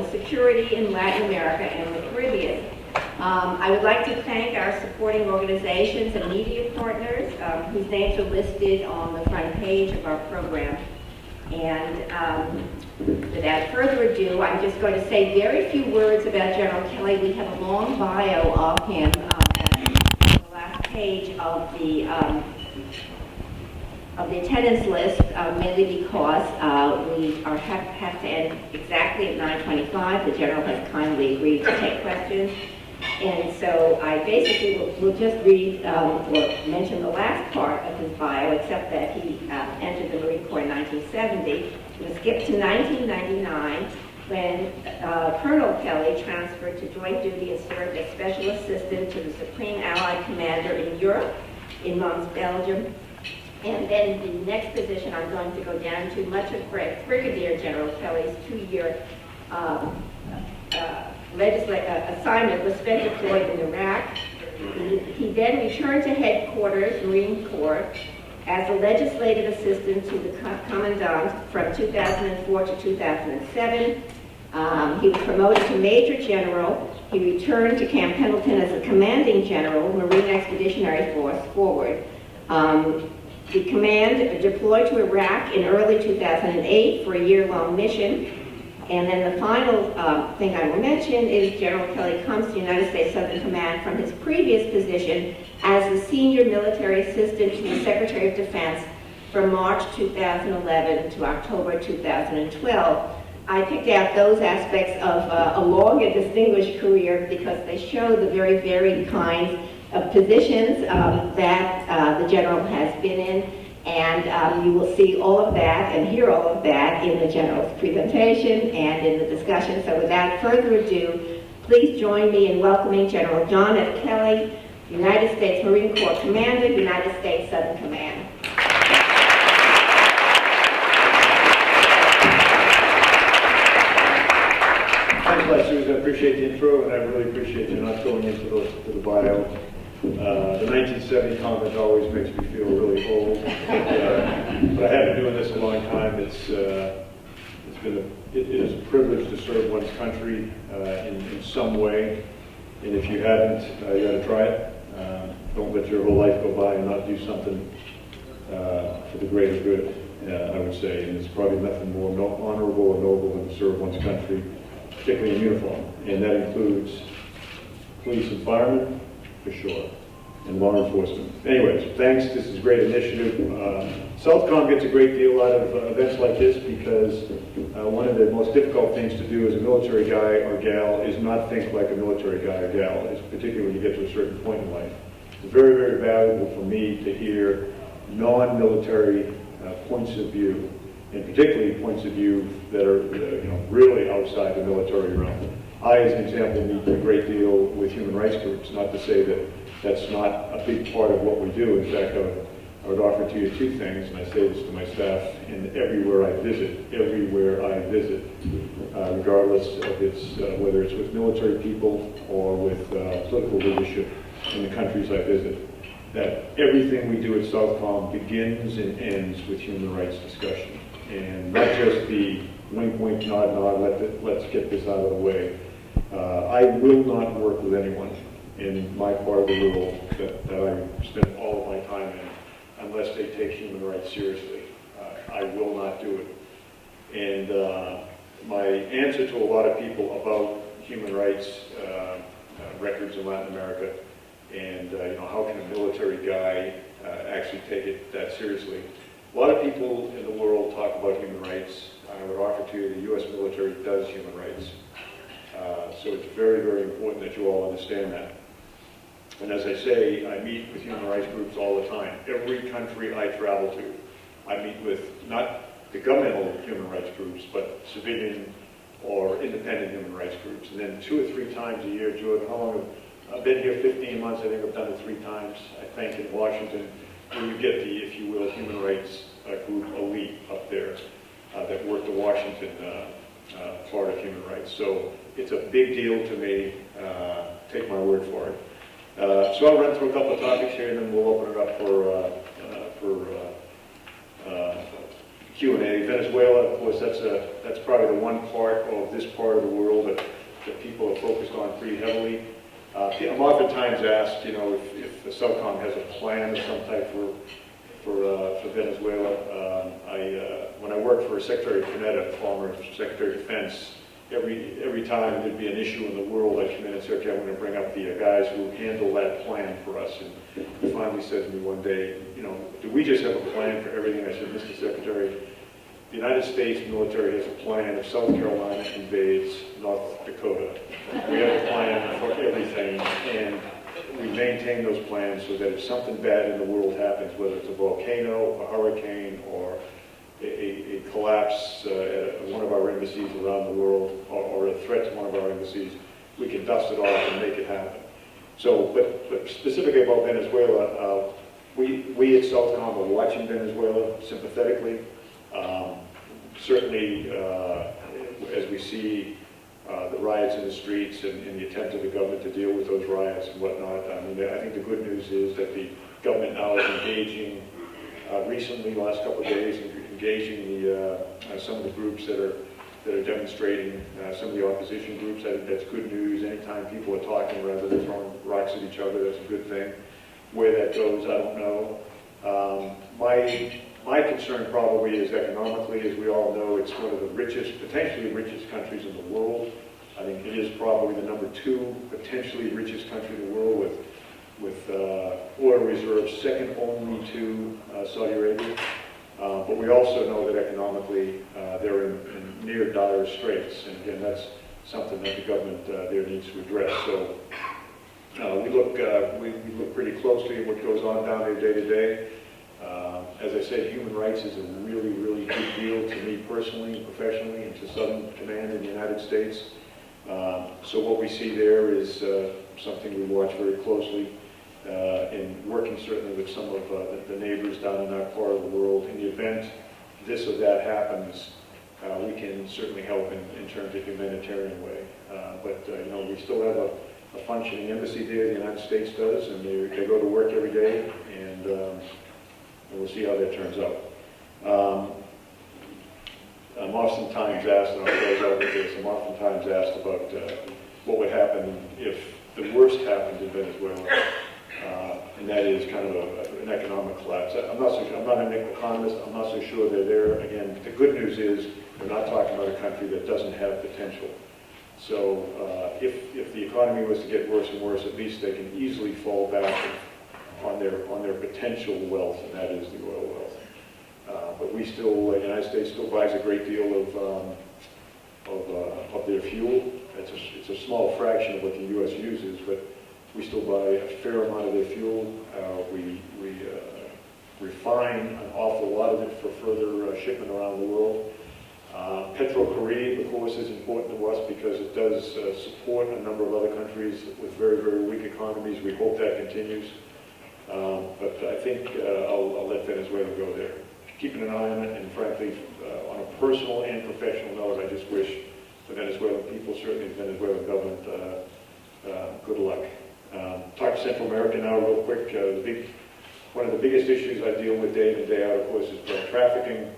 Security in Latin America and the Caribbean. I would like to thank our supporting organizations and media partners whose names are listed on the front page of our program. And without further ado, I'm just going to say very few words about General Kelly. We have a long bio of him on the last page of the attendance list, mainly because we have to end exactly at 9:25. The General has kindly agreed to take questions. And so I basically will just read or mention the last part of his bio, except that he entered the Marine Corps in 1970. We'll skip to 1999, when Colonel Kelly transferred to joint duty and served as Special Assistant to the Supreme Allied Commander in Europe, in Mons, Belgium. And then the next position I'm going to go down to, much of Brigadier General Kelly's two-year assignment was spent deployed in Iraq. He then returned to headquarters, Marine Corps, as a legislative assistant to the Commandant from 2004 to 2007. He was promoted to Major General. He returned to Camp Pendleton as a Commanding General, Marine Expeditionary Force, forward. The command deployed to Iraq in early 2008 for a year-long mission. And then the final thing I will mention is General Kelly comes to the United States Southern Command from his previous position as the Senior Military Assistant to the Secretary of Defense from March 2011 to October 2012. I picked out those aspects of a long and distinguished career because they show the very varied kinds of positions that the General has been in, and you will see all of that and hear all of that in the General's presentation and in the discussion. So without further ado, please join me in welcoming General John F. Kelly, United States Marine Corps Commander, United States Southern Command. Thanks a lot, Susan. I appreciate the intro, and I really appreciate you not going into the bio. The 1970 comment always makes me feel really old, but I have been doing this a long time. It is a privilege to serve one's country in some way, and if you haven't, you got to try it. Don't let your whole life go by and not do something for the greater good, I would say. And there's probably nothing more honorable and noble than to serve one's country, particularly in uniform, and that includes police and firemen, for sure, and law enforcement. Anyways, thanks. This is a great initiative. Southcom gets a great deal out of events like this because one of the most difficult things to do as a military guy or gal is not think like a military guy or gal, particularly when you get to a certain point in life. It's very, very valuable for me to hear non-military points of view, and particularly points of view that are really outside the military realm. I, as an example, meet a great deal with human rights groups, not to say that that's not a big part of what we do. In fact, I would offer to you two things, and I say this to my staff, and everywhere I visit, regardless of whether it's with military people or with political leadership in the countries I visit, that everything we do at Southcom begins and ends with human rights discussion. And not just the wink, wink, nod, nod, let's get this out of the way. I will not work with anyone in my part of the world that I spend all of my time in unless they take human rights seriously. I will not do it. And my answer to a lot of people about human rights records in Latin America and how can a military guy actually take it that seriously? A lot of people in the world talk about human rights. I would offer to you the U.S. military does human rights. So it's very, very important that you all understand that. And as I say, I meet with human rights groups all the time. Every country I travel to, I meet with not the governmental human rights groups, but civilian or independent human rights groups. And then 2 or 3 times a year, Jordan, how long I've been here 15 months, I think I've done it 3 times, I think, in Washington, where you get the, if you will, human rights group elite up there that work the Washington part of human rights. So it's a big deal to me, take my word for it. So I'll run through a couple of topics here and then we'll open it up for Q&A. Venezuela, of course, that's probably the one part of this part of the world that people are focused on pretty heavily. I'm oftentimes asked, you know, if the Southcom has a plan of some type for Venezuela. When I worked for Secretary Panetta, former Secretary of Defense, every time there'd be an issue in the world, I'd come in and say, okay, I'm going to bring up the guys who handle that plan for us. And he finally said to me one day, you know, do we just have a plan for everything? I said, Mr. Secretary, the United States military has a plan if South Carolina invades North Dakota. We have a plan for everything, and we maintain those plans so that if something bad in the world happens, whether it's a volcano, a hurricane, or a collapse at one of our embassies around the world, or a threat to one of our embassies, we can dust it off and make it happen. So, but specifically about Venezuela, we at Southcom are watching Venezuela sympathetically. Certainly, as we see the riots in the streets and the attempt of the government to deal with those riots and whatnot, I mean, I think the good news is that the government now is engaging, recently, the last couple of days, engaging some of the groups that are demonstrating, some of the opposition groups. I think that's good news. Anytime people are talking rather than throwing rocks at each other, that's a good thing. Where that goes, I don't know. My concern probably is economically. As we all know, it's one of the richest, potentially richest countries in the world. I think it is probably the number 2 potentially richest country in the world with oil reserves second only to Saudi Arabia. But we also know that economically they're in near dire straits. And again, that's something that the government there needs to address. So we look pretty closely at what goes on down there day to day. As I said, human rights is a really, really big deal to me personally and professionally, and to Southern Command in the United States. So what we see there is something we watch very closely, and working certainly with some of the neighbors down in our part of the world. In the event this or that happens, we can certainly help in terms of humanitarian way. But you know, we still have a functioning embassy there, the United States does, and they go to work every day, and we'll see how that turns out. I'm oftentimes asked, and I'll close out with this, I'm oftentimes asked about what would happen if the worst happened in Venezuela, and that is kind of an economic collapse. I'm not an economist, I'm not so sure they're there. Again, the good news is we're not talking about a country that doesn't have potential. So if the economy was to get worse and worse, at least they can easily fall back on their potential wealth, and that is the oil wealth. But we still, the United States still buys a great deal of their fuel. It's a small fraction of what the U.S. uses, but we still buy a fair amount of their fuel. We refine an awful lot of it for further shipment around the world. Petrol-Korea, of course, is important to us because it does support a number of other countries with very, very weak economies. We hope that continues. But I think I'll let Venezuela go there. Keeping an eye on it, and frankly, on a personal and professional note, I just wish the Venezuelan people, certainly the Venezuelan government, good luck. Talk to Central America now real quick. One of the biggest issues I deal with day in and day out, of course, is drug trafficking.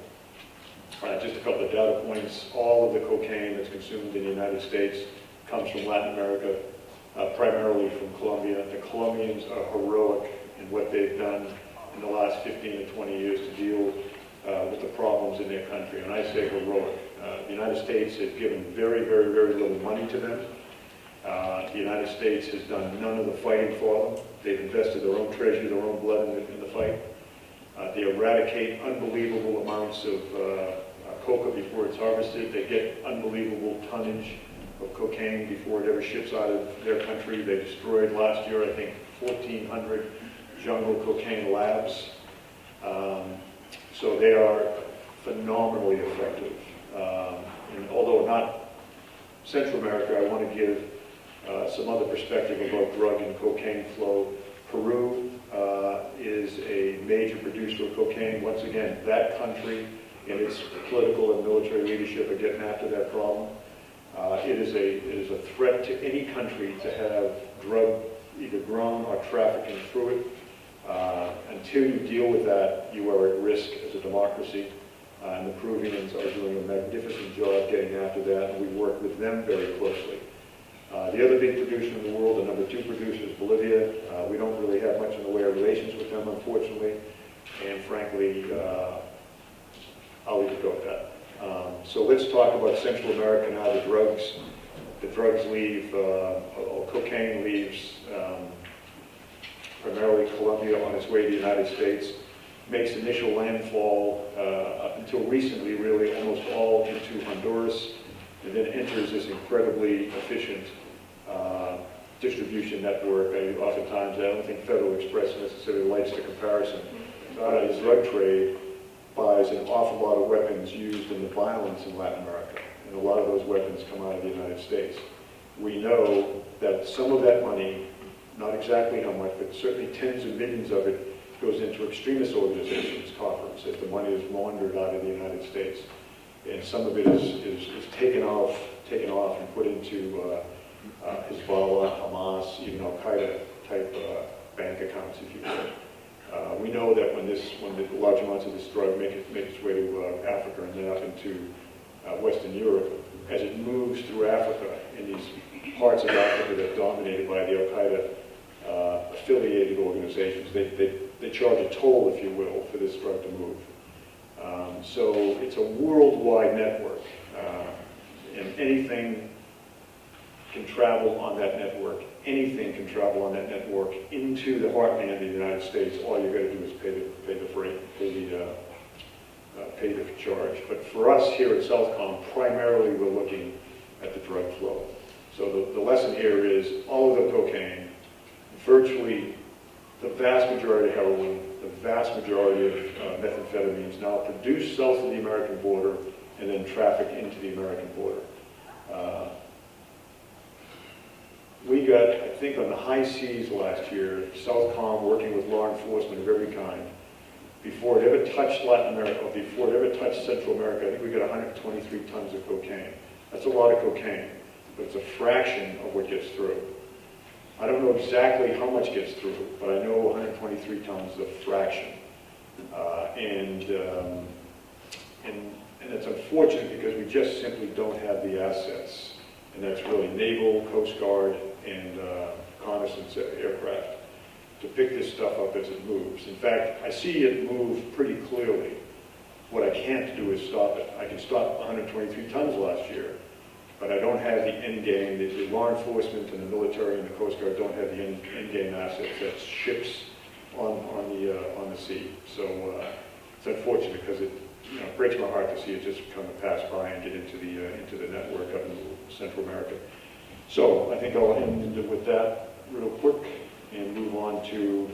Just a couple of data points. All of the cocaine that's consumed in the United States comes from Latin America, primarily from Colombia. The Colombians are heroic in what they've done in the last 15 to 20 years to deal with the problems in their country. And I say heroic. The United States has given very, very, very little money to them. The United States has done none of the fighting for them. They've invested their own treasure, their own blood in the fight. They eradicate unbelievable amounts of coca before it's harvested. They get unbelievable tonnage of cocaine before it ever ships out of their country. They destroyed last year, I think, 1,400 jungle cocaine labs. So they are phenomenally effective. And although not Central America, I want to give some other perspective about drug and cocaine flow. Peru is a major producer of cocaine. Once again, that country and its political and military leadership are getting after that problem. It is a threat to any country to have drug either grown or trafficking through it. Until you deal with that, you are at risk as a democracy. And the Peruvians are doing a magnificent job getting after that, and we work with them very closely. The other big producer in the world, the number 2 producer, is Bolivia. We don't really have much in the way of relations with them, unfortunately, and frankly, I'll leave it go at that. So let's talk about Central America now, the drugs. The drugs leave, cocaine leaves primarily Colombia on its way to the United States, makes initial landfall up until recently really almost all into Honduras, and then enters this incredibly efficient distribution network. Oftentimes, I don't think Federal Express necessarily likes the comparison. The drug trade buys an awful lot of weapons used in the violence in Latin America, and a lot of those weapons come out of the United States. We know that some of that money, not exactly how much, but certainly tens of millions of it, goes into extremist organizations' coffers as the money is laundered out of the United States. And some of it is taken off and put into Hezbollah, Hamas, even Al-Qaeda type bank accounts, if you will. We know that when the large amounts of this drug make its way to Africa and then up into Western Europe, as it moves through Africa, in these parts of Africa that are dominated by the Al-Qaeda affiliated organizations, they charge a toll, if you will, for this drug to move. So it's a worldwide network, and anything can travel on that network. Anything can travel on that network into the heartland of the United States. All you got to do is pay the freight, pay the charge. But for us here at Southcom, primarily we're looking at the drug flow. So the lesson here is all of the cocaine, virtually the vast majority of heroin, the vast majority of methamphetamines now produced south of the American border and then trafficked into the American border. We got, I think, on the high seas last year, Southcom working with law enforcement of every kind. Before it ever touched Latin America, or before it ever touched Central America, I think we got 123 tons of cocaine. That's a lot of cocaine, but it's a fraction of what gets through. I don't know exactly how much gets through, but I know 123 tons is a fraction. And it's unfortunate because we just simply don't have the assets. And that's really Naval, Coast Guard, and reconnaissance aircraft to pick this stuff up as it moves. In fact, I see it move pretty clearly. What I can't do is stop it. I can stop 123 tons last year, but I don't have the end game. The law enforcement and the military and the Coast Guard don't have the end game assets. That's ships on the sea. So it's unfortunate because it breaks my heart to see it just kind of pass by and get into the network up in Central America. So I think I'll end with that real quick and move on to,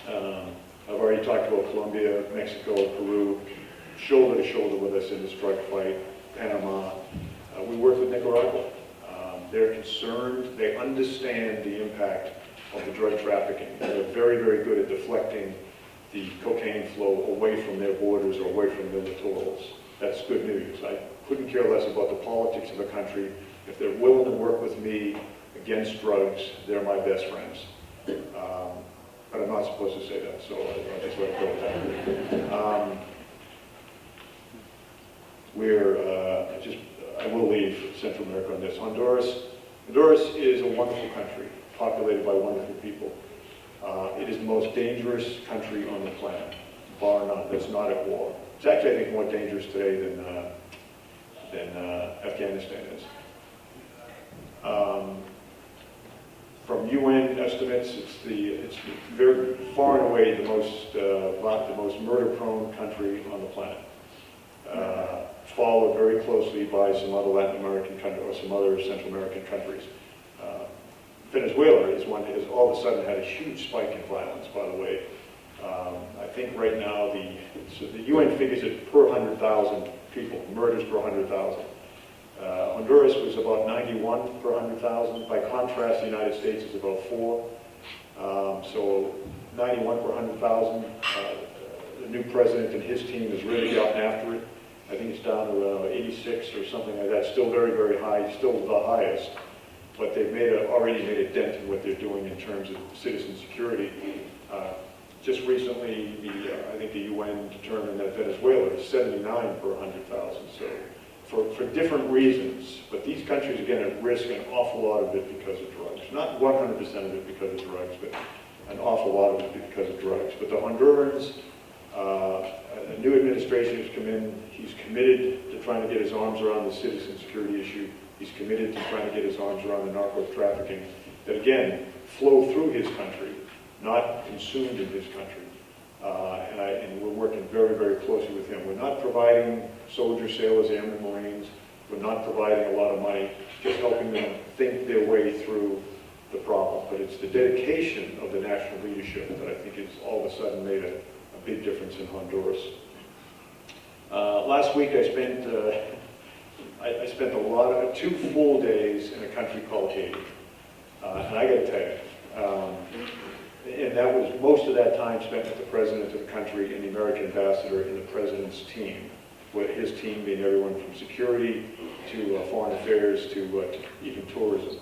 I've already talked about Colombia, Mexico, Peru, shoulder to shoulder with us in this drug fight, Panama. We work with Nicaragua. They're concerned, they understand the impact of the drug trafficking. They're very, very good at deflecting the cocaine flow away from their borders or away from their littorals. That's good news. I couldn't care less about the politics of the country. If they're willing to work with me against drugs, they're my best friends. But I'm not supposed to say that, so I'll just let it go with that. I will leave Central America on this. Honduras is a wonderful country, populated by wonderful people. It is the most dangerous country on the planet, bar none, that's not at war. It's actually, I think, more dangerous today than Afghanistan is. From UN estimates, it's very far and away the most murder-prone country on the planet. Followed very closely by some other Latin American countries or some other Central American countries. Venezuela is one that has all of a sudden had a huge spike in violence, by the way. I think right now the UN figures it per 100,000 people, murders per 100,000. Honduras was about 91 per 100,000. By contrast, the United States is about 4. So 91 per 100,000. The new president and his team has really gotten after it. I think it's down to 86 or something like that. Still very, very high, still the highest. But they've already made a dent in what they're doing in terms of citizen security. just recently, I think the UN determined that Venezuela is 79 per 100,000. So for different reasons, but these countries, again, at risk an awful lot of it because of drugs. Not 100% of it because of drugs, but an awful lot of it because of drugs. But the Hondurans, a new administration has come in. He's committed to trying to get his arms around the citizen security issue. He's committed to trying to get his arms around the narco trafficking that, again, flow through his country, not consumed in his country. And we're working very, very closely with him. We're not providing soldiers, sailors, airmen, Marines. We're not providing a lot of money, just helping them think their way through the problem. But it's the dedication of the national leadership that I think has all of a sudden made a big difference in Honduras. Last week I spent I spent a lot of 2 full days in a country called Haiti. And I got to tell you, and that was most of that time spent with the president of the country and the American ambassador and the president's team, with his team being everyone from security to foreign affairs to even tourism.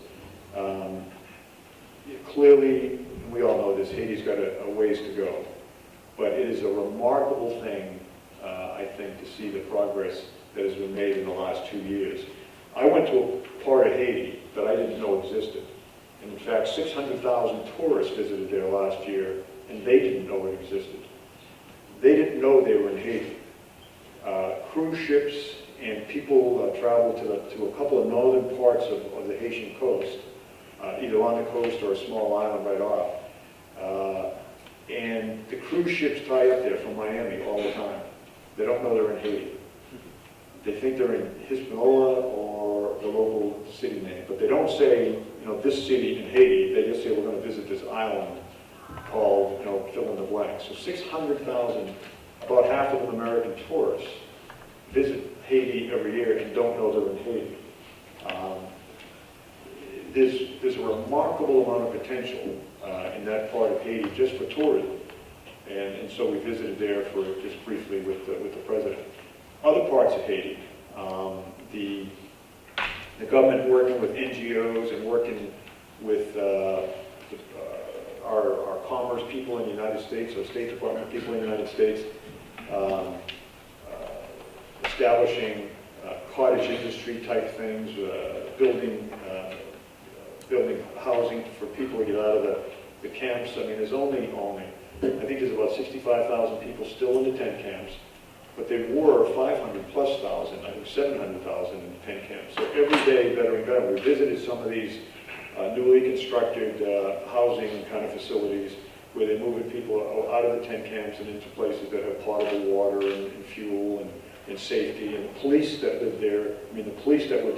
Clearly, we all know this, Haiti's got a ways to go, but it is a remarkable thing, I think, to see the progress that has been made in the last 2 years. I went to a part of Haiti that I didn't know existed. And in fact, 600,000 tourists visited there last year, and they didn't know it existed. They didn't know they were in Haiti. Cruise ships and people travel to a couple of northern parts of the Haitian coast, either on the coast or a small island right off. And the cruise ships tie up there from Miami all the time. They don't know they're in Haiti. They think they're in Hispaniola or the local city name, but they don't say, this city in Haiti. They just say, we're going to visit this island called, fill in the blank. So 600,000, about half of them American tourists, visit Haiti every year and don't know they're in Haiti. There's a remarkable amount of potential in that part of Haiti just for tourism. And so we visited there for just briefly with the president. Other parts of Haiti, the government working with NGOs and working with our commerce people in the United States, or State Department people in the United States, establishing cottage industry type things, building housing for people to get out of the camps. I mean, there's only, I think there's about 65,000 people still in the tent camps. But there were 500,000+, I think 700,000 in the tent camps. So every day, better and better. We visited some of these newly constructed housing kind of facilities where they're moving people out of the tent camps and into places that have potable water and fuel and safety. And the police that live there, the police that were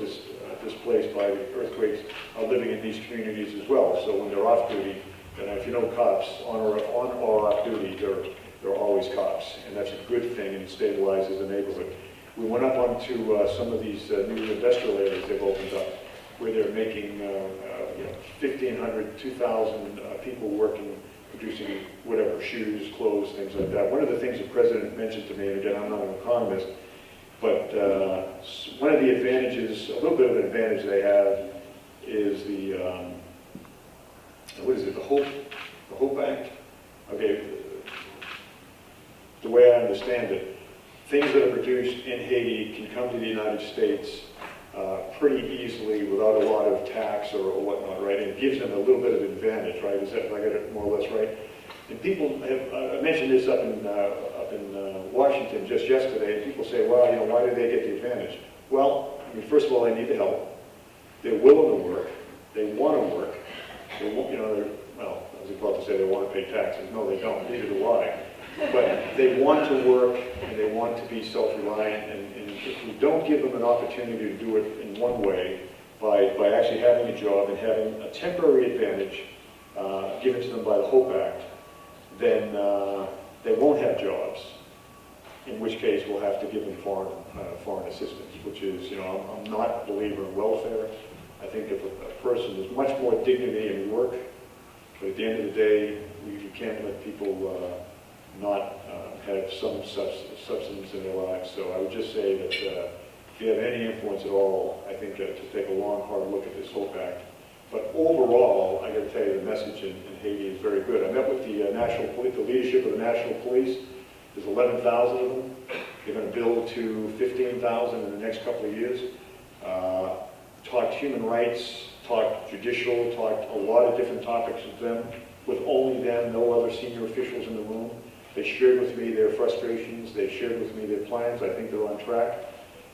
displaced by the earthquakes are living in these communities as well. So when they're off duty, and if you know cops, on or off duty, they're always cops, and that's a good thing, and it stabilizes the neighborhood. We went up onto some of these new industrial areas they've opened up, where they're making 1,500, 2,000 people working, producing whatever, shoes, clothes, things like that. One of the things the president mentioned to me, and again, I'm not an economist, but one of the advantages, a little bit of an advantage they have is the, the Hope Act? Okay. The way I understand it, things that are produced in Haiti can come to the United States pretty easily without a lot of tax or whatnot, right? And it gives them a little bit of advantage, right? Is that, if I got it more or less right? And people have, I mentioned this up in Washington just yesterday, and people say, well, why do they get the advantage? Well, first of all, they need the help. They're willing to work. They want to work. They want, well, I was about to say they want to pay taxes. No, they don't. Neither do I. But they want to work and they want to be self-reliant, and if we don't give them an opportunity to do it in one way, by actually having a job and having a temporary advantage given to them by the Hope Act, then they won't have jobs, in which case we'll have to give them foreign assistance, which is, I'm not a believer in welfare. I think if a person, there's much more dignity in work, but at the end of the day, you can't let people not have some substance in their lives. So I would just say that if you have any influence at all, I think to take a long, hard look at this Hope Act. But overall, I got to tell you, the message in Haiti is very good. I met with the the leadership of the National Police. There's 11,000 of them. They're going to build to 15,000 in the next couple of years. Talked human rights, talked judicial, talked a lot of different topics with them, with only them, no other senior officials in the room. They shared with me their frustrations. They shared with me their plans. I think they're on track.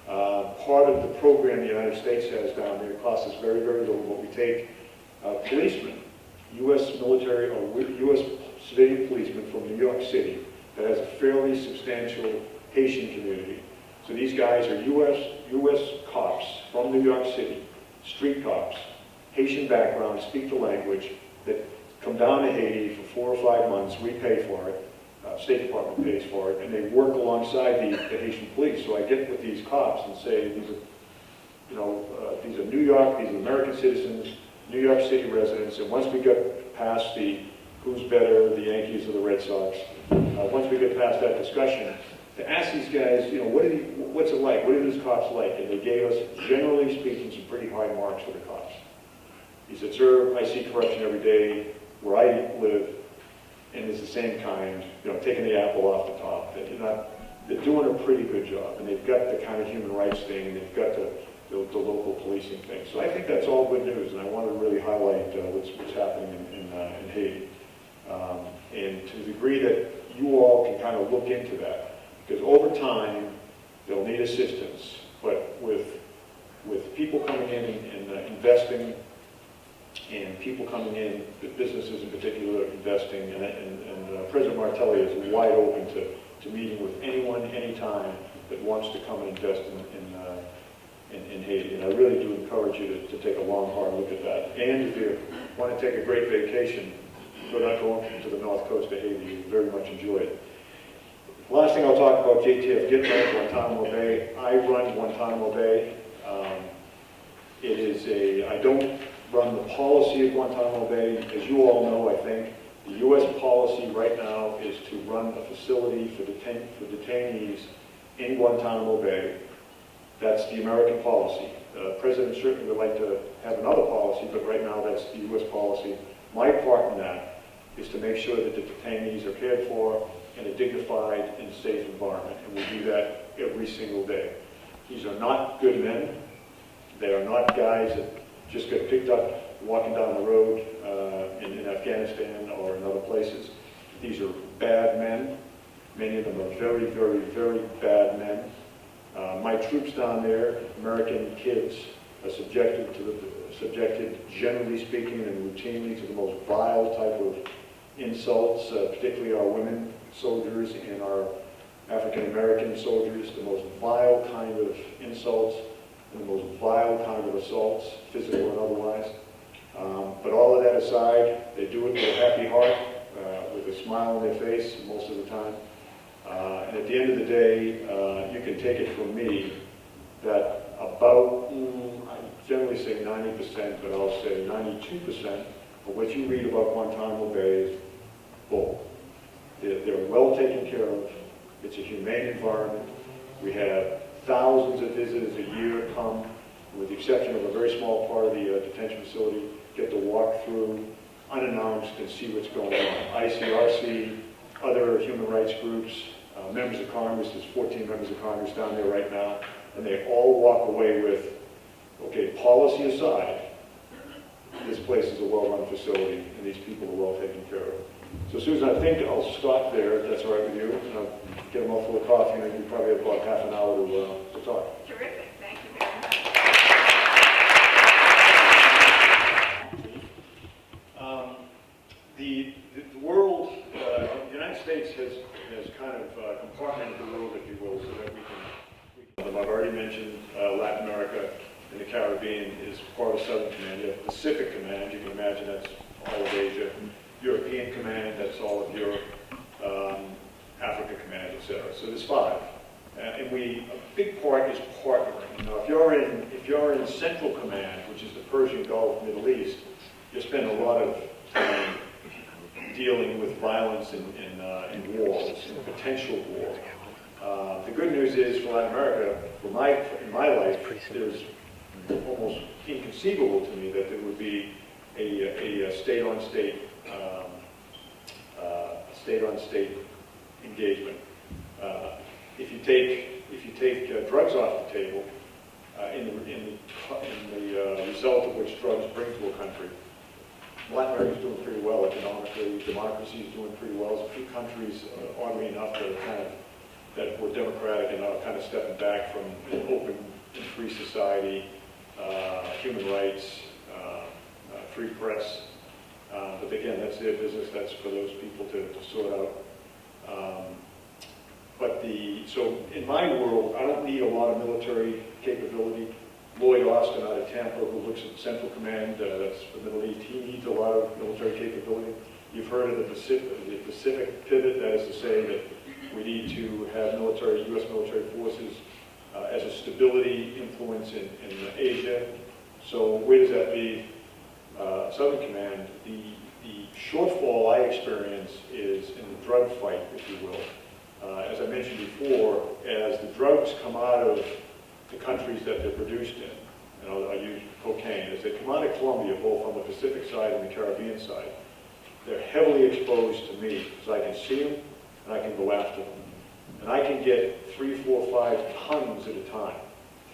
Part of the program the United States has down there costs us very, very little, but we take policemen, U.S. military or U.S. civilian policemen from New York City that has a fairly substantial Haitian community. So these guys are U.S. cops from New York City, street cops, Haitian background, speak the language, that come down to Haiti for 4 or 5 months. We pay for it. State Department pays for it, and they work alongside the Haitian police. So I get with these cops and say, these are, these are New York, these are American citizens, New York City residents, and once we get past the who's better, the Yankees or the Red Sox, once we get past that discussion, to ask these guys, what's it like? What are these cops like? And they gave us, generally speaking, some pretty high marks for the cops. He said, sir, I see corruption every day where I live, and it's the same kind, taking the apple off the top. They're doing a pretty good job, and they've got the kind of human rights thing, and they've got the local policing thing. So I think that's all good news, and I want to really highlight what's happening in Haiti. And to the degree that you all can kind of look into that, because over time, they'll need assistance, but with people coming in and investing, and people coming in, the businesses in particular investing, and President Martelli is wide open to meeting with anyone, anytime that wants to come and invest in Haiti. And I really do encourage you to take a long, hard look at that. And if you want to take a great vacation, going to the north coast of Haiti, you very much enjoy it. Last thing I'll talk about, JTF Gitmo, Guantanamo Bay. I run Guantanamo Bay. I don't run the policy of Guantanamo Bay. As you all know, I think, the U.S. policy right now is to run a facility for detainees in Guantanamo Bay. That's the American policy. The President certainly would like to have another policy, but right now that's the U.S. policy. My part in that is to make sure that the detainees are cared for in a dignified and safe environment, and we do that every single day. These are not good men. They are not guys that just get picked up walking down the road in Afghanistan or in other places. These are bad men. Many of them are very, very, very bad men. My troops down there, American kids, are subjected, generally speaking and routinely, to the most vile type of insults, particularly our women soldiers and our African-American soldiers, the most vile kind of insults and the most vile kind of assaults, physical and otherwise. But all of that aside, they do it with a happy heart, with a smile on their face most of the time. And at the end of the day, you can take it from me that about, I generally say 90%, but I'll say 92% of what you read about Guantanamo Bay is bull. They're well taken care of. It's a humane environment. We have thousands of visitors a year come, with the exception of a very small part of the detention facility, get to walk through unannounced and see what's going on. ICRC, other human rights groups, members of Congress, there's 14 members of Congress down there right now, and they all walk away with, okay, policy aside, this place is a well-run facility, and these people are well taken care of. So Susan, I think I'll stop there, if that's all right with you, and I'll get them all full of coffee, and we probably have about half an hour to talk. Terrific. Thank you very much. The world, the United States has kind of compartmented the world, if you will, so that we can I've already mentioned Latin America and the Caribbean is part of Southern Command. You have Pacific Command, you can imagine that's all of Asia. European Command, that's all of Europe. Africa Command, etc. So there's 5. And a big part is partnering. Now, if you're in Central Command, which is the Persian Gulf, Middle East, you spend a lot of time dealing with violence and wars, and potential war. The good news is for Latin America, in my life, it was almost inconceivable to me that there would be a state-on-state state-on-state engagement. If you take drugs off the table, in the result of which drugs bring to a country, Latin America's doing pretty well economically. Democracy is doing pretty well. There's a few countries, oddly enough, that were democratic and are kind of stepping back from an open and free society, human rights, free press. But again, that's their business. That's for those people to sort out. So in my world, I don't need a lot of military capability. Lloyd Austin out of Tampa, who looks at Central Command, that's the Middle East, he needs a lot of military capability. You've heard of the Pacific pivot, that is to say that we need to have U.S. military forces as a stability influence in Asia. So where does that leave Southern Command? The shortfall I experience is in the drug fight, if you will. As I mentioned before, as the drugs come out of the countries that they're produced in, and I'll use cocaine, as they come out of Colombia, both on the Pacific side and the Caribbean side, they're heavily exposed to me, so I can see them and I can go after them. And I can get 3, 4, 5 tons at a time,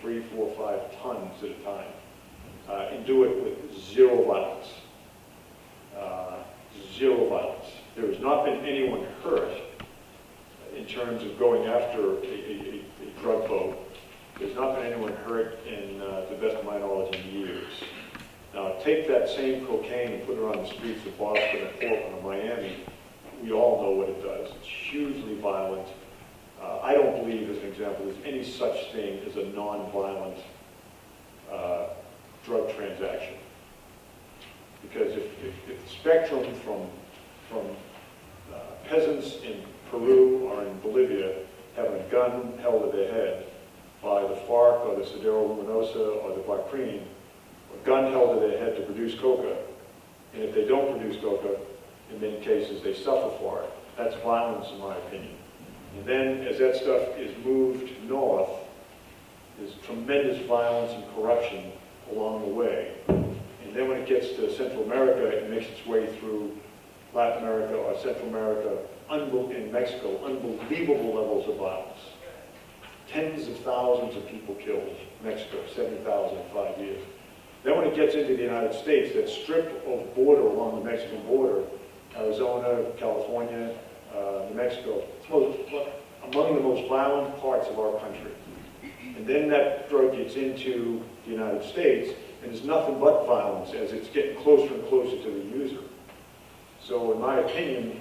3, 4, 5 tons at a time, and do it with zero violence. Zero violence. There has not been anyone hurt in terms of going after a drug boat. There's not been anyone hurt in, to the best of my knowledge, in years. Now, take that same cocaine and put it on the streets of Boston or Portland or Miami. We all know what it does. It's hugely violent. I don't believe, as an example, there's any such thing as a non-violent drug transaction. Because if the spectrum from peasants in Peru or in Bolivia having a gun held to their head by the FARC or the Sendero Luminoso or the Bacrin, a gun held to their head to produce coca, and if they don't produce coca, in many cases they suffer for it. That's violence, in my opinion. And then as that stuff is moved north, there's tremendous violence and corruption along the way. And then when it gets to Central America, it makes its way through Latin America or Central America, in Mexico, unbelievable levels of violence. Tens of thousands of people killed. Mexico, 70,000 in 5 years. Then when it gets into the United States, that strip of border along the Mexican border, Arizona, California, New Mexico, it's among the most violent parts of our country. And then that drug gets into the United States, and it's nothing but violence as it's getting closer and closer to the user. So in my opinion,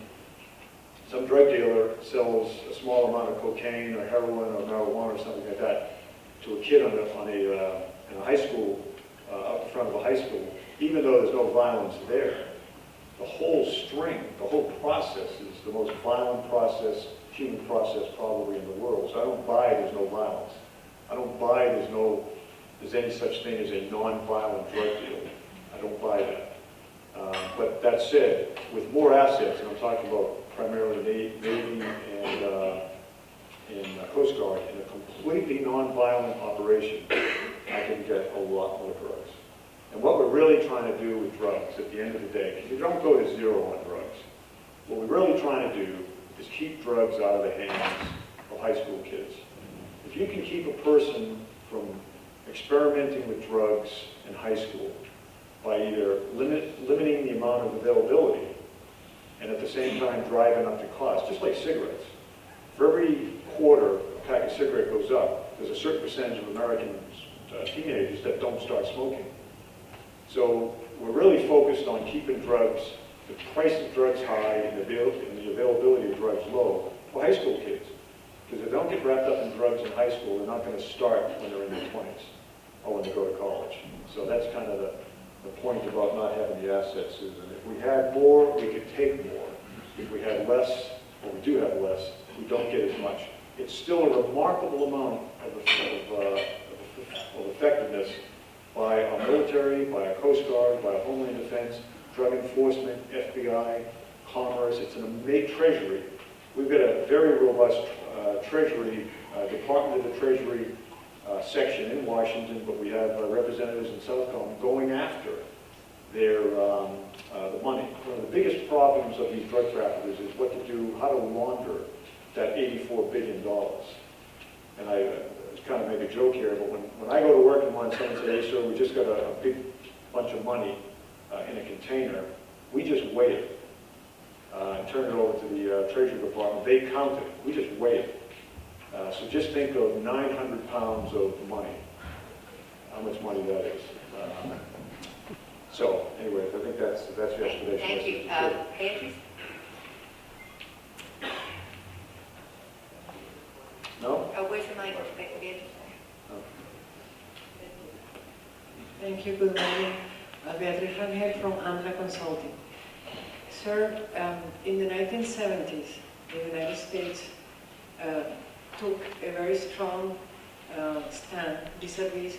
some drug dealer sells a small amount of cocaine or heroin or marijuana or something like that to a kid in a high school, up in front of a high school, even though there's no violence there. The whole string, the whole process is the most violent process, human process probably in the world. So I don't buy there's no violence. I don't buy there's any such thing as a non-violent drug deal. I don't buy that. But that said, with more assets, and I'm talking about primarily Navy and Coast Guard, in a completely non-violent operation, I can get a lot more drugs. And what we're really trying to do with drugs at the end of the day, because you don't go to zero on drugs, what we're really trying to do is keep drugs out of the hands of high school kids. If you can keep a person from experimenting with drugs in high school by either limiting the amount of availability and at the same time driving up the cost, just like cigarettes. For every quarter a pack of cigarette goes up, there's a certain percentage of American teenagers that don't start smoking. So we're really focused on keeping drugs, the price of drugs high and the availability of drugs low for high school kids. Because if they don't get wrapped up in drugs in high school, they're not going to start when they're in their 20s or when they go to college. So that's kind of the point about not having the assets, Susan. If we had more, we could take more. If we had less, or we do have less, we don't get as much. It's still a remarkable amount of effectiveness by our military, by our Coast Guard, by our Homeland Defense, Drug Enforcement, FBI, Commerce. It's an amazing Treasury. We've got a very robust Treasury, Department of the Treasury section in Washington, but we have representatives in Southcom going after their drug traffickers is what to do, how to launder that $84 billion. And I kind of make a joke here, but when I go to work in one, someone says, hey, sir, we just got a big bunch of money in a container, we just weigh it and turn it over to the Treasury Department. They count it. We just weigh it. So just think of 900 pounds of money, how much money that is. So anyway, I think that's your explanation. Thank you. Beatrice? No? Where's the mic? Beatrice? No. Thank you. Good morning. Beatrice Rangel from Andra Consulting. Sir, in the 1970s, the United States took a very strong stand vis-a-vis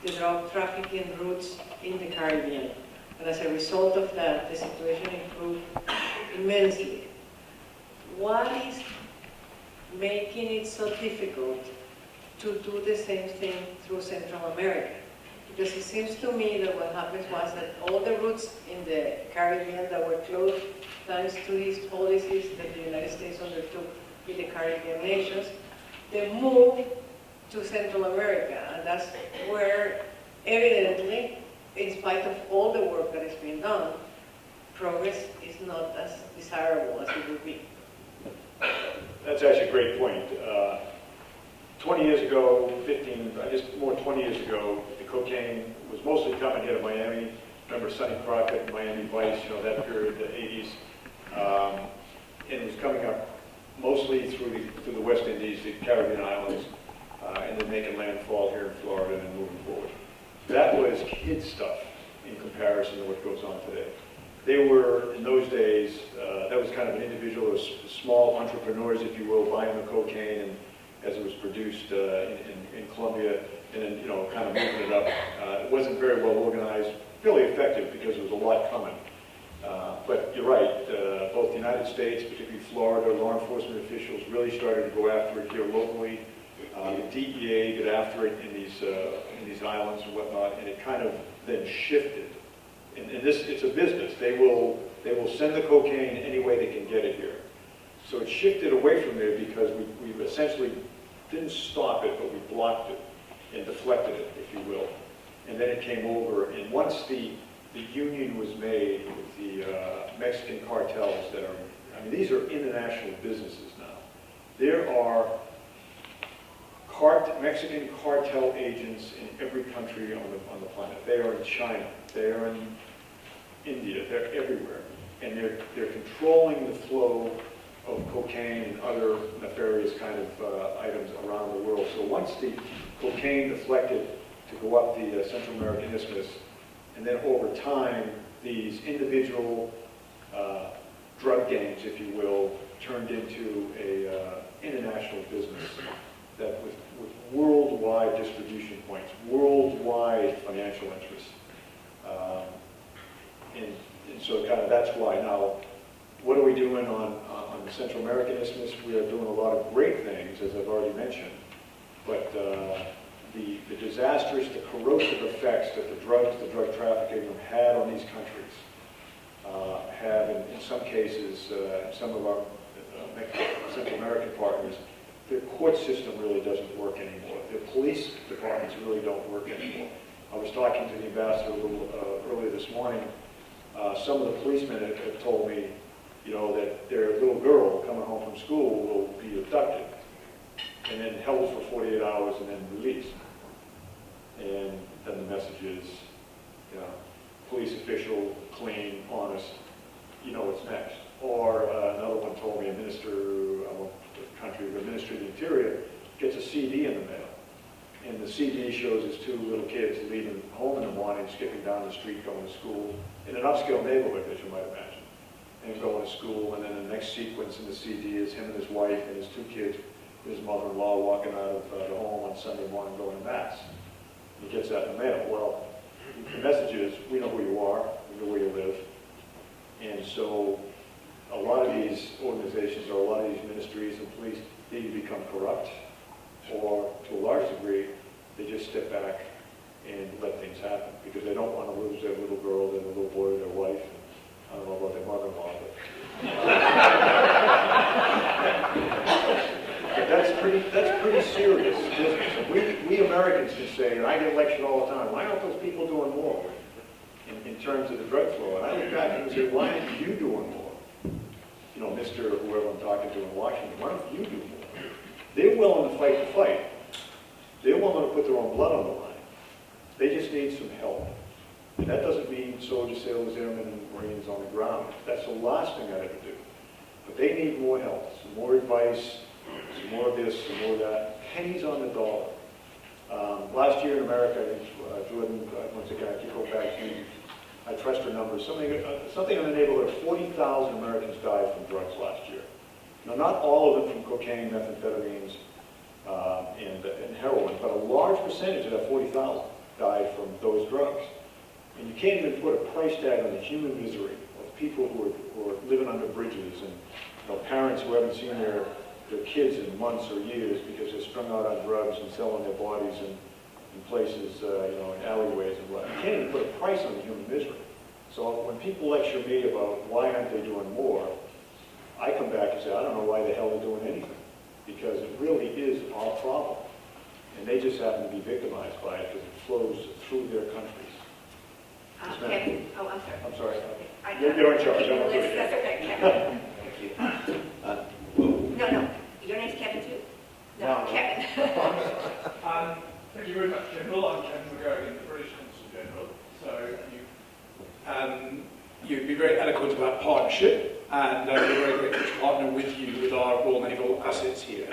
the drug trafficking routes in the Caribbean. And as a result of that, the situation improved immensely. What is making it so difficult to do the same thing through Central America? Because it seems to me that what happened was that all the routes in the Caribbean that were closed thanks to these policies that the United States undertook with the Caribbean nations, they moved to Central America, and that's where, evidently, in spite of all the work that has been done, progress is not as desirable as it would be. That's actually a great point. 20 years ago, 15, I guess more 20 years ago, the cocaine was mostly coming here to Miami. Remember Sonny Crockett, Miami Vice, you know, that period, the 80s. And it was coming up mostly through the West Indies, the Caribbean islands, and then making landfall here in Florida and then moving forward. That was kid stuff in comparison to what goes on today. They were, in those days, that was kind of an individual, small entrepreneurs, if you will, buying the cocaine and as it was produced in Colombia, and then, you know, kind of moving it up. It wasn't very well organized, fairly effective because there was a lot coming. But you're right, both the United States, particularly Florida, law enforcement officials really started to go after it here locally. The DEA got after it in these islands and whatnot, and it kind of then shifted. And it's a business. They will send the cocaine any way they can get it here. So it shifted away from there because we essentially didn't stop it, but we blocked it and deflected it, if you will. And then it came over, and once the union was made with the Mexican cartels that are, I mean, these are international businesses now. There are Mexican cartel agents in every country on the planet. They are in China, they are in India, they're everywhere. And they're controlling the flow of cocaine and other nefarious kind of items around the world. So once the cocaine deflected to go up the Central American Isthmus, and then over time, these individual drug gangs, if you will, turned into a international business that with worldwide distribution points, worldwide financial interests. And so kind of that's why. Now, what are we doing on the Central American Isthmus? We are doing a lot of great things, as I've already mentioned, but the disastrous, the corrosive effects that the drug trafficking had on these countries have, in some cases, some of our Central American partners, their court system really doesn't work anymore. Their police departments really don't work anymore. I was talking to the ambassador a little earlier this morning. Some of the policemen have told me, you know, that their little girl coming home from school will be abducted and then held for 48 hours and then released. And then the message is, you know, police official, clean, honest, you know what's next. Or another one told me a minister, I won't the country, the Ministry of the Interior gets a CD in the mail. And the CD shows his two little kids leaving home in the morning, skipping down the street, going to school, in an upscale neighborhood, as you might imagine. And going to school, and then the next sequence in the CD is him and his wife and his two kids, his mother-in-law walking out of the home on Sunday morning going to Mass. He gets that in the mail. Well, the message is, we know who you are, we know where you live. And so a lot of these organizations or a lot of these ministries and police either become corrupt or, to a large degree, they just step back and let things happen because they don't want to lose their little girl, their little boy, their wife. I don't know about their mother-in-law, but lectured all the time, why aren't those people doing more in terms of the drug flow? And I look back and say, why aren't you doing more? You know, Mr. whoever I'm talking to in Washington, why don't you do more? They're willing to fight the fight. They're willing to put their own blood on the line. They just need some help. And that doesn't mean soldiers, sailors, airmen, and Marines on the ground. That's the last thing I'd ever do. But they need more help, some more advice, some more of this, some more of that. Pennies on the dollar. Last year in America, I think Jordan, once again, I keep going back to, I trust her numbers, something in the neighborhood of 40,000 Americans died from drugs last year. Now, not all of them from cocaine, methamphetamines, and heroin, but a large percentage of that 40,000 died from those drugs. And you can't even put a price tag on the human misery of people who are living under bridges and parents who haven't seen their kids in months or years because they're strung out on drugs and selling their bodies in places, in alleyways and what. You can't even put a price on the human misery. So when people lecture me about why aren't they doing more, I come back and say, I don't know why the hell they're doing anything, because it really is our problem. And they just happen to be victimized by it because it flows through their countries. Kevin, oh, I'm sorry. I'm sorry. I- You're in charge. I won't do it That's again. okay, Kevin. No, your name's Kevin too? No, No. Kevin. Thank you very much, General. I'm Kevin McGowan, the British Consul General. So you've been very eloquent about partnership, and we're very grateful to partner with you with our Royal Naval assets here.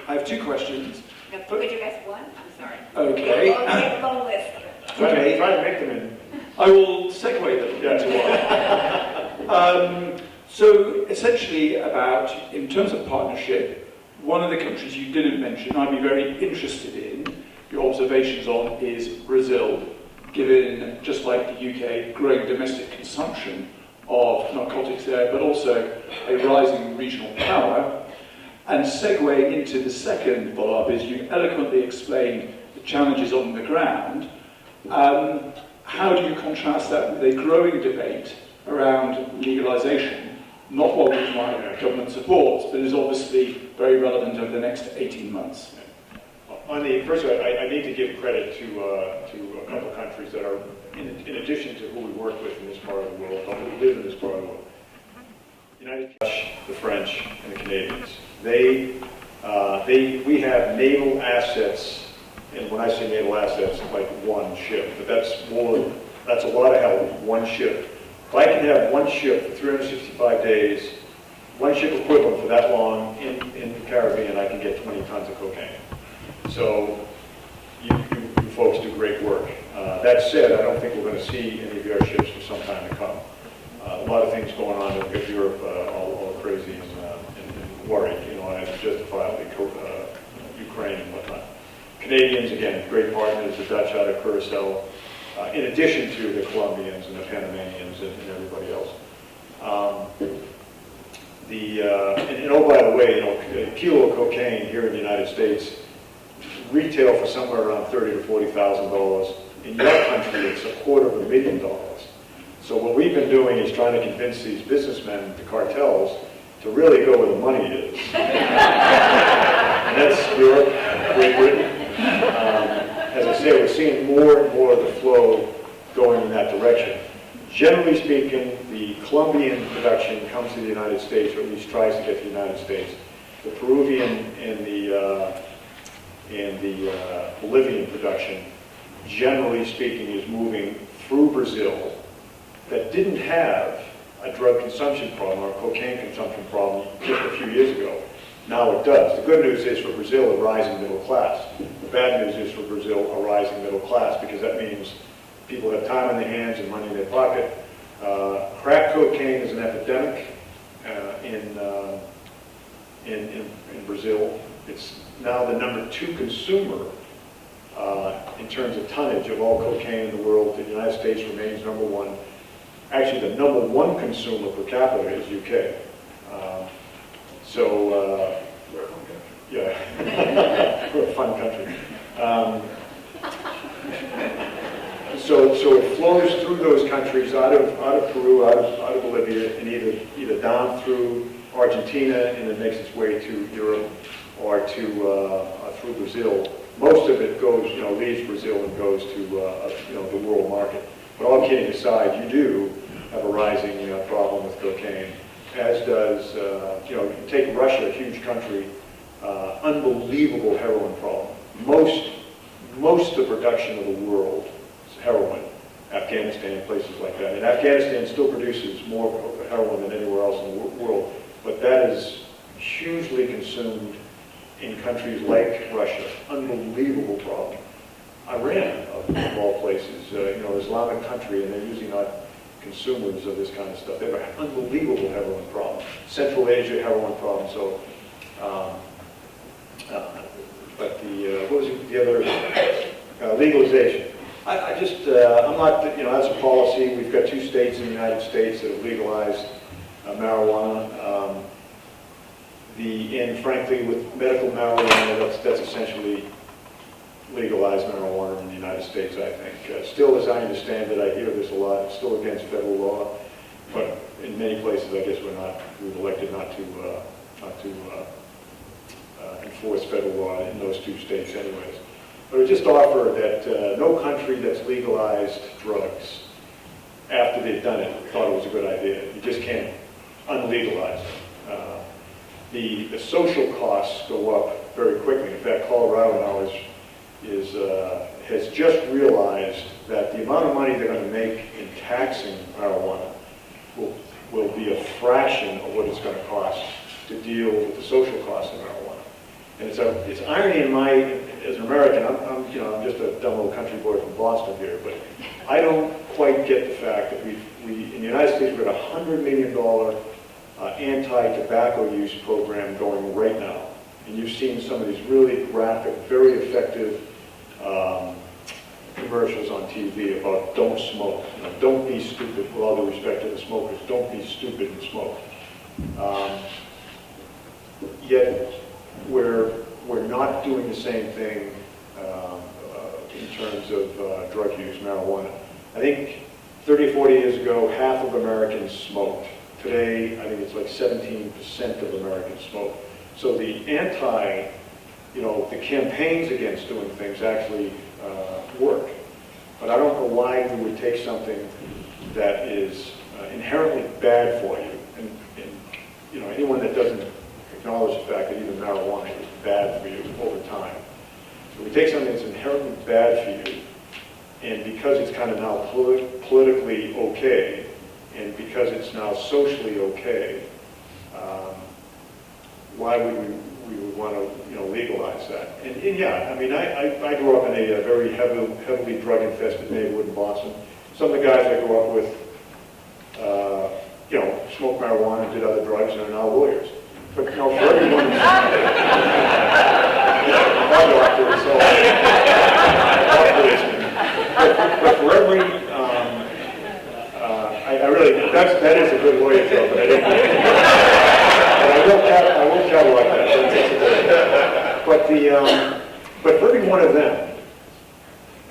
I have two questions. No, could you ask one? I'm sorry. Okay. We have a long list. Okay. Try to make them in. I will segue them into one. So essentially about, in terms of partnership, one of the countries you didn't mention, I'd be very interested in your observations on is Brazil, given, just like the UK, growing domestic consumption of narcotics there, but also a rising regional power. And segue into the second follow-up is you eloquently explained the challenges on the ground. How do you contrast that with a growing debate around legalization, not one which my government supports, but is obviously very relevant over the next 18 months? First of all, I need to give credit to a couple of countries that are, in addition to who we work with in this part of the world, or who live in this part of the world. United States, the French, and the Canadians. We have naval assets, and when I say naval assets, like one ship, but that's a lot of help, one ship. If I can have one ship for 365 days, one ship equivalent for that long in the Caribbean, I can get 20 tons of cocaine. So you folks do great work. That said, I don't think we're going to see any of your ships for some time to come. A lot of things going on in Europe, all crazy and worried, and justifiably Ukraine and whatnot. Canadians, again, great partners, the Dutch out of Curacao, in addition to the Colombians and the Panamanians and everybody else. And oh, by the way, a kilo of cocaine here in the United States retail for somewhere around $30,000 to $40,000. In your country, it's $250,000. So what we've been doing is trying to convince these businessmen, the cartels, to really go where the money is. And that's Europe, Great Britain. As I say, we're seeing more and more of the flow going in that direction. Generally speaking, the Colombian production comes to the United States, or at least tries to get to the United States. The Peruvian and the Bolivian production, generally speaking, is moving through Brazil, that didn't have a drug consumption problem or a cocaine consumption problem just a few years ago. Now it does. The good news is for Brazil, a rising middle class. The bad news is for Brazil, a rising middle class, because that means people have time in their hands and money in their pocket. Crack cocaine is an epidemic in Brazil. It's now the number 2 consumer in terms of tonnage of all cocaine in the world. The United States remains number 1. Actually, the number 1 consumer per capita is UK. We're a fun country. Yeah, we're a fun country. So it flows through those countries, out of Peru, out of Bolivia, and either down through Argentina, and it makes its way to Europe, or through Brazil. most of it goes, leaves Brazil and goes to, the world market. But all kidding aside, you do have a rising problem with cocaine, as does, take Russia, a huge country, unbelievable heroin problem. Most of the production of the world is heroin. Afghanistan, places like that. And Afghanistan still produces more heroin than anywhere else in the world, but that is hugely consumed in countries like Russia. Unbelievable problem. Iran, of all places, Islamic country, and they're usually not consumers of this kind of stuff. They have an unbelievable heroin problem. Central Asia heroin problem. So, but what was the other legalization? I'm not, as a policy, we've got 2 states in the United States that have legalized marijuana. And frankly, with medical marijuana, that's essentially legalized marijuana in the United States, I think. Still, as I understand it, I hear this a lot, it's still against federal law, but in many places, I guess we've elected not to enforce federal law in those 2 states anyways. But I would just offer that no country that's legalized drugs, after they've done it, thought it was a good idea. You just can't unlegalize it. The social costs go up very quickly. In fact, Colorado now has just realized that the amount of money they're going to make in taxing marijuana will be a fraction of what it's going to cost to deal with the social costs of marijuana. And it's irony as an American, I'm just a dumb little country boy from Boston here, but I don't quite get the fact that we in the United States, we've got a $100 million anti-tobacco use program going right now. And you've seen some of these really graphic, very effective commercials on TV about don't smoke. Don't be stupid, with all due respect to the smokers. Don't be stupid and smoke. Yet we're not doing the same thing in terms of drug use, marijuana. I think 30 or 40 years ago, half of Americans smoked. Today, I think it's like 17% of Americans smoke. So the the campaigns against doing things actually work. But I don't know why we would take something that is inherently bad for you, and anyone that doesn't acknowledge the fact that even marijuana is bad for you over time. So we take something that's inherently bad for you, and because it's kind of now politically okay, and because it's now socially okay, why would we would want to legalize that? And yeah, I mean, I grew up in a very heavily drug-infested neighborhood in Boston. Some of the guys I grew up with, smoked marijuana and did other drugs and are now lawyers. But for everyone, but for every, I really, that is a good lawyer job, but I didn't. I won't catalog that. But for every one of them,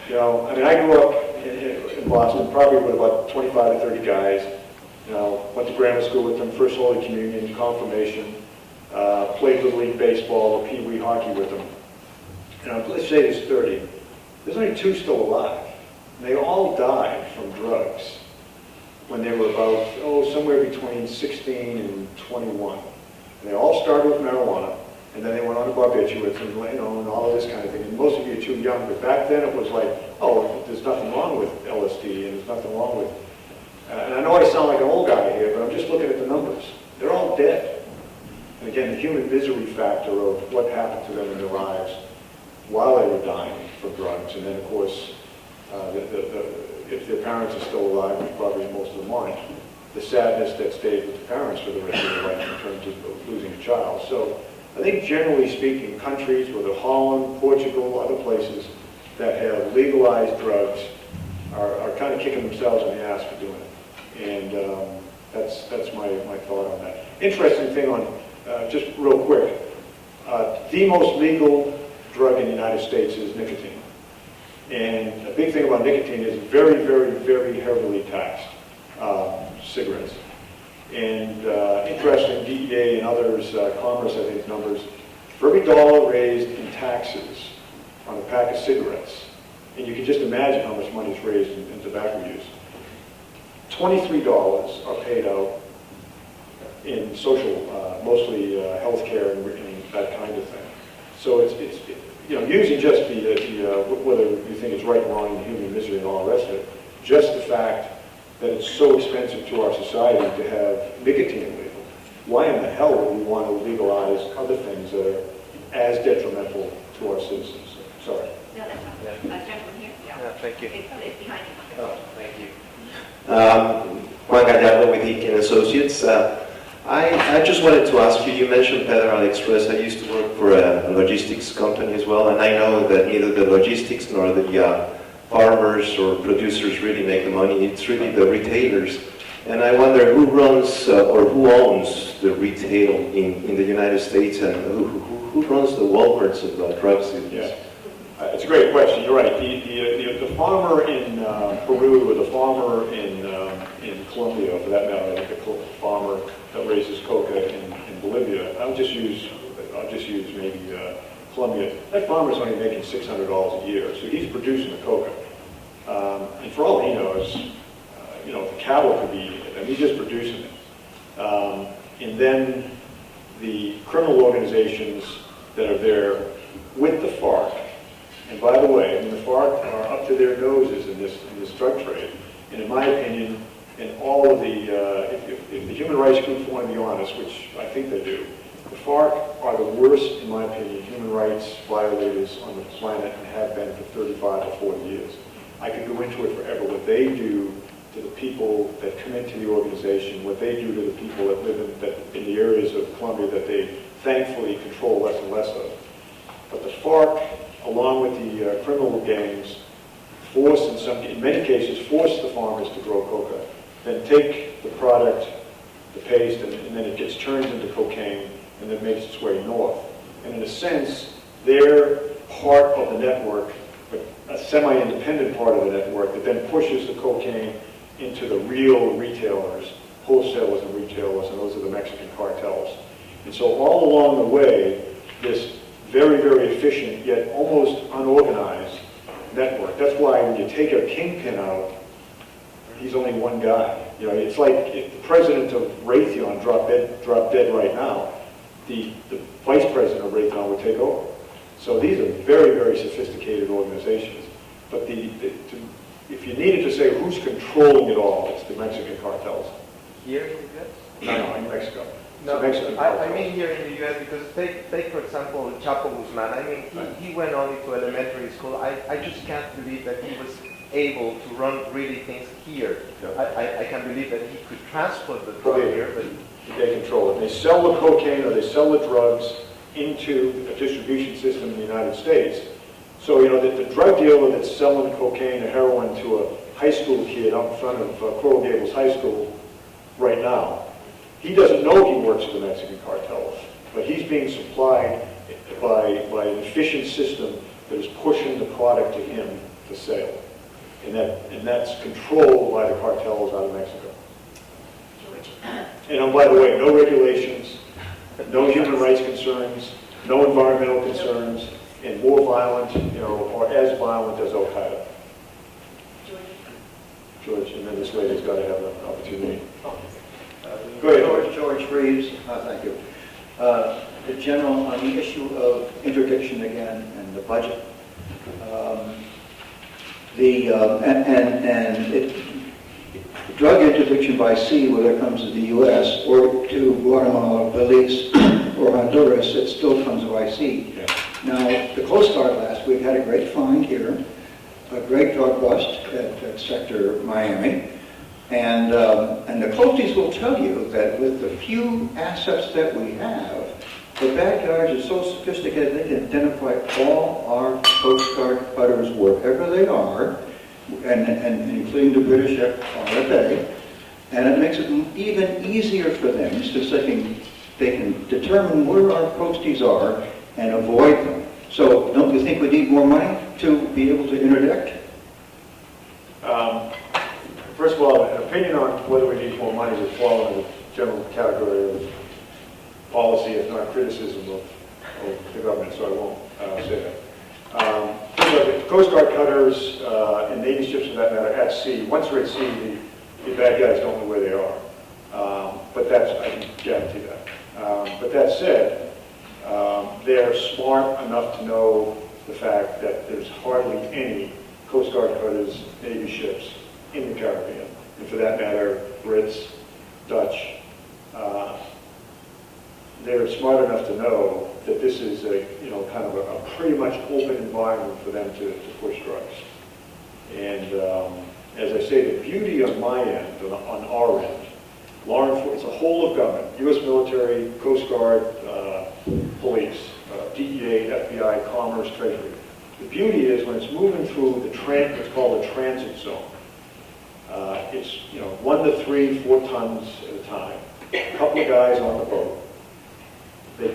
I mean, I grew up in Boston, probably with about 25 to 30 guys. Went to grammar school with them, first Holy Communion, confirmation, played Little League baseball or Pee Wee hockey with them. Let's say there's 30. There's only 2 still alive. And they all died from drugs when they were about, somewhere between 16 and 21. And they all started with marijuana, and then they went on to barbiturates and, and all of this kind of thing. And most of you are too young, but back then it was like, there's nothing wrong with LSD, and there's nothing wrong with, and I know I sound like an old guy here, but I'm just looking at the numbers. They're all dead. And again, the human misery factor of what happened to them in their lives while they were dying from drugs, and then of course, if their parents are still alive, which probably most of them aren't, the sadness that stayed with the parents for the rest of their life in terms of losing a child. So I think generally speaking, countries, whether Holland, Portugal, other places that have legalized drugs are kind of kicking themselves in the ass for doing it. And that's my thought on that. Interesting thing on, just real quick, the most legal drug in the United States is nicotine. And a big thing about nicotine is very, very, very heavily taxed, cigarettes. And interesting, DEA and others, Commerce, I think, numbers, for every dollar raised in taxes, on a pack of cigarettes, and you can just imagine how much money is raised in tobacco use. $23 are paid out in social, mostly healthcare and that kind of thing. So it's you know, using just whether you think it's right, wrong, and human misery and all the rest of it, just the fact that it's so expensive to our society to have nicotine legal. Why in the hell would we want to legalize other things that are as detrimental to our citizens? Sorry. No, that's not. Gentleman here? Yeah, thank you. It's behind you. Oh, thank you. Juan Gallardo with Eakin Associates. I just wanted to ask you, you mentioned Federal Express. I used to work for a logistics company as well, and I know that neither the logistics nor the farmers or producers really make the money. It's really the retailers. And I wonder who runs or who owns the retail in the United States, and who runs the Walmarts of the drug cities? Yeah. It's a great question. You're right. The farmer in Peru or the farmer in Colombia, for that matter, like the farmer that raises coca in Bolivia, I'll just use maybe Colombia. That farmer's only making $600 a year, so he's producing the coca. And for all he knows, you know, the cattle could be eating it, and he's just producing it. And then the criminal organizations that are there with the FARC. And by the way, I mean, the FARC are up to their noses in this drug trade. And in my opinion, in all of the, if the human rights groups want to be honest, which I think they do, the FARC are the worst, in my opinion, human rights violators on the planet and have been for 35 or 40 years. I could go into it forever. What they do to the people that come into the organization, what they do to the people that live in the areas of Colombia that they thankfully control less and less of. But the FARC, along with the criminal gangs, in many cases, force the farmers to grow coca, then take the product, the paste, and then it gets turned into cocaine and then makes its way north. And in a sense, they're part of the network, but a semi-independent part of the network that then pushes the cocaine into the real retailers, wholesalers and retailers, and those are the Mexican cartels. And so all along the way, this very, very efficient, yet almost unorganized network. That's why when you take a kingpin out, he's only one guy. You know, it's like if the president of Raytheon dropped dead right now, the vice president of Raytheon would take over. So these are very, very sophisticated organizations. But if you needed to say who's controlling it all, it's the Mexican cartels. Here in the US? No, in Mexico. No, Mexican I mean here in the U.S. because take for example Chapo Guzman. I mean he went only to elementary school. I just can't believe that he was able to run really things here. Yeah. I can believe that he could transport the drug here, but they control it. They sell the cocaine or they sell the drugs into a distribution system in the United States. So you know that the drug dealer that's selling cocaine or heroin to a high school kid out in front of Coral Gables High School right now, he doesn't know he works for the Mexican cartels, but he's being supplied by an efficient system that is pushing the product to him for sale. And that's controlled by the cartels out of Mexico. And by the way, no regulations, no human rights concerns, no environmental concerns, and more violent, you know, or as violent as Al-Qaeda. George, and then this lady's got to have an opportunity. Go ahead, George Reeves. Thank you. The General, on the issue of interdiction again and the budget, drug interdiction by sea, whether it comes to the U.S. or to Guatemala, Belize, or Honduras, it still comes by sea. Yeah. Now, the Coast Guard last week had a great find here, a great drug bust at Sector Miami. And the Coasties will tell you that with the few assets that we have, the backyards are so sophisticated they can identify all our Coast Guard cutters wherever they are, and including the British RFA, and it makes it even easier for them since they can determine where our Coasties are and avoid them. So don't you think we need more money to be able to interdict? First of all, an opinion on whether we need more money would fall in the general category of policy, if not criticism of the government, so I won't say Things like the Coast Guard cutters and Navy ships, for that matter, at sea. Once they're at sea, the bad guys don't know where they are. But I can guarantee that. But that said, they're smart enough to know the fact that there's hardly any Coast Guard cutters, Navy ships in the Caribbean. And for that matter, Brits, Dutch, they're smart enough to know that this is kind of a pretty much open environment for them to push drugs. And as I say, the beauty on my end, on our end, law enforcement, it's a whole of government, U.S. military, Coast Guard, police, DEA, FBI, Commerce, Treasury. The beauty is when it's moving through what's called a transit zone. It's 1 to 3, 4 tons at a time. A couple of guys on the boat. They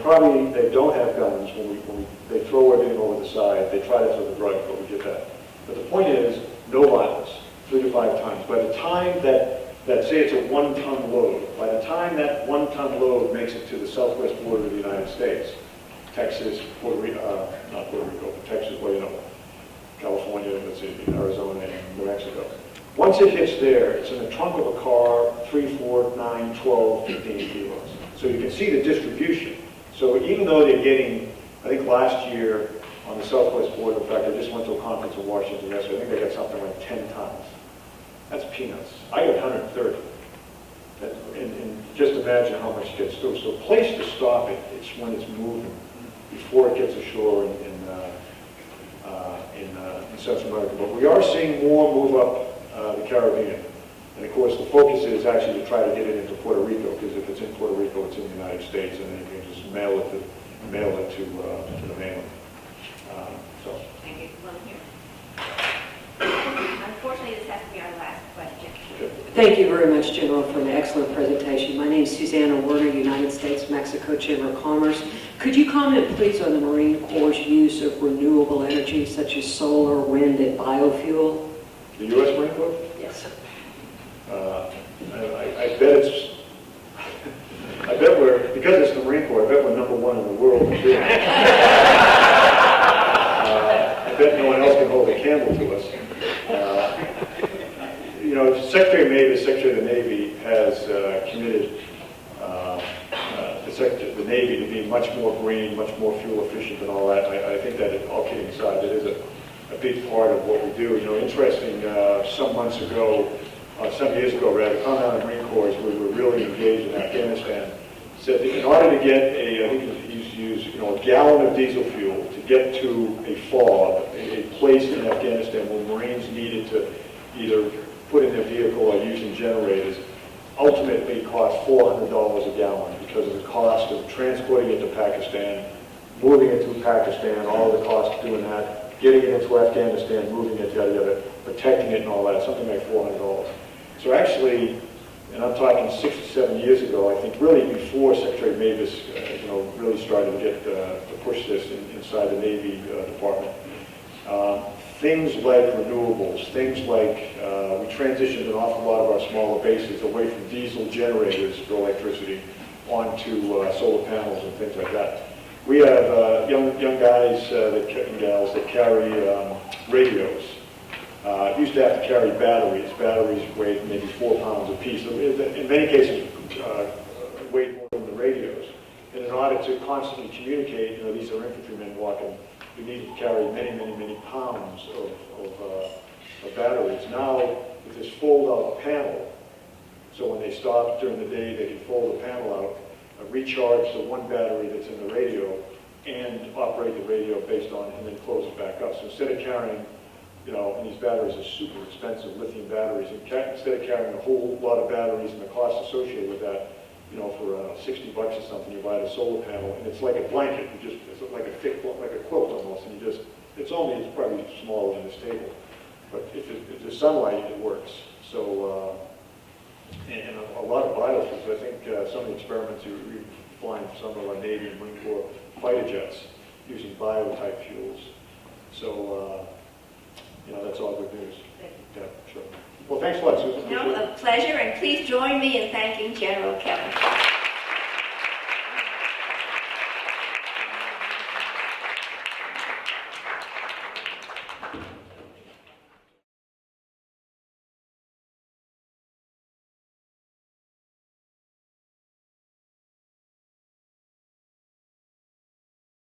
don't have guns when they throw everything over the side. They try to throw the drugs, but we get that. But the point is, no violence, 3 to 5 tons. By the time that say it's a 1-ton load, by the time that 1-ton load makes it to the southwest border of the United States, Texas, Puerto Rico, not Puerto Rico, but Texas, California, let's see, Arizona, and New Mexico. Once it hits there, it's in the trunk of a car, 3, 4, 9, 12, 15 kilos. So you can see the distribution. So even though they're getting, I think last year on the southwest border, in fact, I just went to a conference in Washington yesterday, I think they got something like 10 tons. That's peanuts. I got 130. And just imagine how much gets through. So the place to stop it, it's when it's moving, before it gets ashore in Central America. But we are seeing more move up the Caribbean. And of course, the focus is actually to try to get it into Puerto Rico, because if it's in Puerto Rico, it's in the United States, and then you can just mail it to the mainland. So. Thank you. One here. Unfortunately, this has to be our last question. Okay. Thank you very much, General, for an excellent presentation. My name is Susanna Werner, United States-Mexico Chamber of Commerce. Could you comment, please, on the Marine Corps' use of renewable energy, such as solar, wind, and biofuel? The U.S. Marine Corps? Yes. I bet we're, because it's the Marine Corps, I bet we're #1 in the world in doing it. I bet no one else can hold a candle to us. Secretary Mavis, Secretary of the Navy, has committed the Navy to being much more green, much more fuel efficient and all that. I think that, all kidding aside, that is a big part of what we do. Interesting, some years ago, Commandant of the Marine Corps, we were really engaged in Afghanistan, said that in order to get I think he used to use, a gallon of diesel fuel to get to a FOB, a place in Afghanistan where Marines needed to either put in their vehicle or using generators, ultimately cost $400 a gallon because of the cost of transporting it to Pakistan, moving it to Pakistan, all the cost of doing that, getting it into Afghanistan, moving it, yada, yada, protecting it and all that, something like $400. So actually, and I'm talking 6 to 7 years ago, I think really before Secretary Mavis, really started to get to push this inside the Navy Department. Things like renewables, things like we transitioned an awful lot of our smaller bases away from diesel generators for electricity onto solar panels and things like that. We have young guys and gals that carry radios. Used to have to carry batteries. Batteries weigh maybe 4 pounds a piece. So in many cases, weigh more than the radios. And in order to constantly communicate, these are infantrymen walking, you need to carry many, many, many pounds of batteries. Now, with this fold-out panel, so when they stop during the day, they can fold the panel out, recharge the one battery that's in the radio, and operate the radio based on, and then close it back up. So instead of carrying, and these batteries are super expensive, lithium batteries, and instead of carrying a whole lot of batteries and the cost associated with that, for $60 or something, you buy the solar panel, and it's like a blanket. It's like a thick, like a quilt almost, and it's probably smaller than this table. But if there's sunlight, it works. So, and a lot of biofuels. I think some of the experiments we're flying for some of our Navy and Marine Corps fighter jets using bio-type fuels. So, that's all good news. Yeah, sure. Well, thanks a lot, Susan. No, a pleasure, and please join me in thanking General Kelly.